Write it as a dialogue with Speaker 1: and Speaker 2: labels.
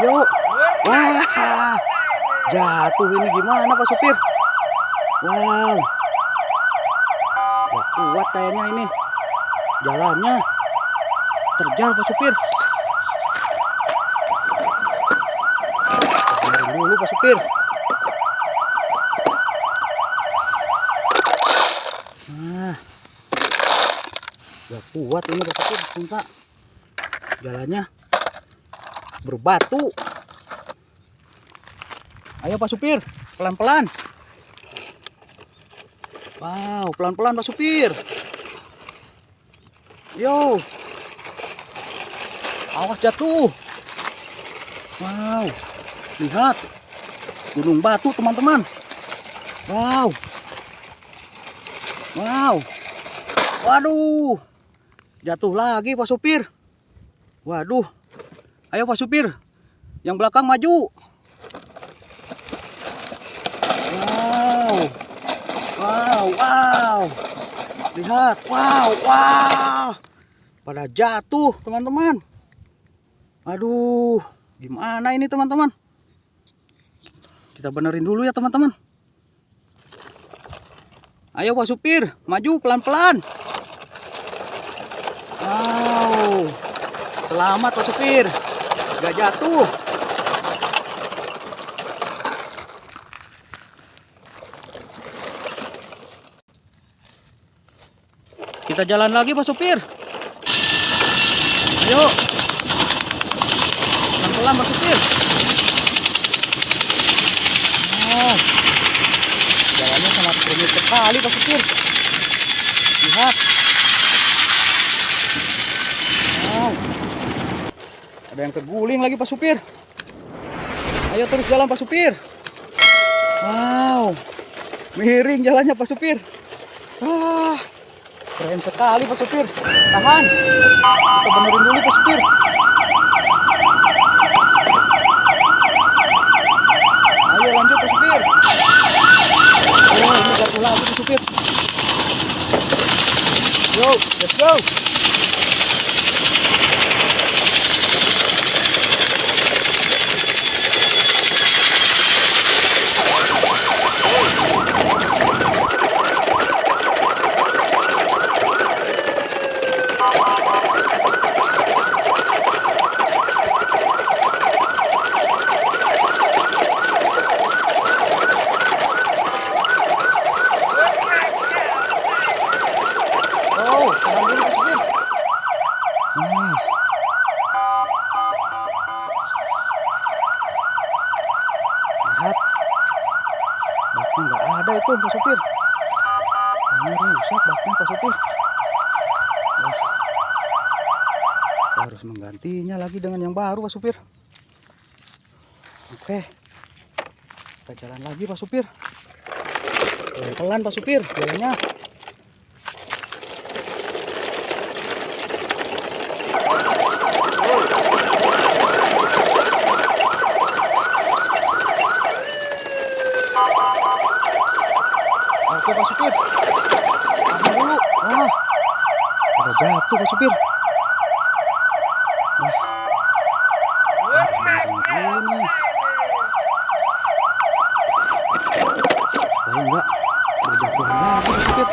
Speaker 1: Yuk. Wah, jatuh ini gimana Pak Supir? Wow, gak kuat kayaknya ini jalannya. Terjal Pak Supir. Benerin dulu Pak Supir. Nah, gak kuat ini Pak Supir. Minta jalannya berbatu. Ayo Pak Supir, pelan-pelan. Wow, pelan-pelan Pak Supir. Yo, awas jatuh. Wow, lihat gunung batu teman-teman. Wow, wow, waduh, jatuh lagi Pak Supir. Waduh, ayo Pak Supir, yang belakang maju. Wow, wow, wow, lihat, wow, wow, pada jatuh teman-teman. Aduh, gimana ini teman-teman? Kita benerin dulu ya teman-teman. Ayo Pak Supir, maju pelan-pelan. Wow, selamat Pak Supir, gak jatuh. Kita jalan lagi Pak Supir. Ayo, pelan-pelan Pak Supir. Oh, jalannya sangat rumit sekali Pak Supir. Lihat. Wow, ada yang terguling lagi Pak Supir. Ayo terus jalan Pak Supir. Wow, miring jalannya Pak Supir. Wah, keren sekali Pak Supir. Tahan, kita benerin dulu Pak Supir. Ayo lanjut Pak Supir. Oh, ini jatuh lagi Pak Supir. Yo, let's go. Lihat, baknya nggak ada itu Pak Supir. Ini rusak baknya Pak Supir. Wah, kita harus menggantinya lagi dengan yang baru Pak Supir. Oke, kita jalan lagi Pak Supir. Pelan-pelan Pak Supir jalannya. Oke Pak Supir, tahan dulu. Wah, udah jatuh Pak Supir. Wah, harus benerin dulu nih supaya enggak berjatuhan lagi Pak Supir.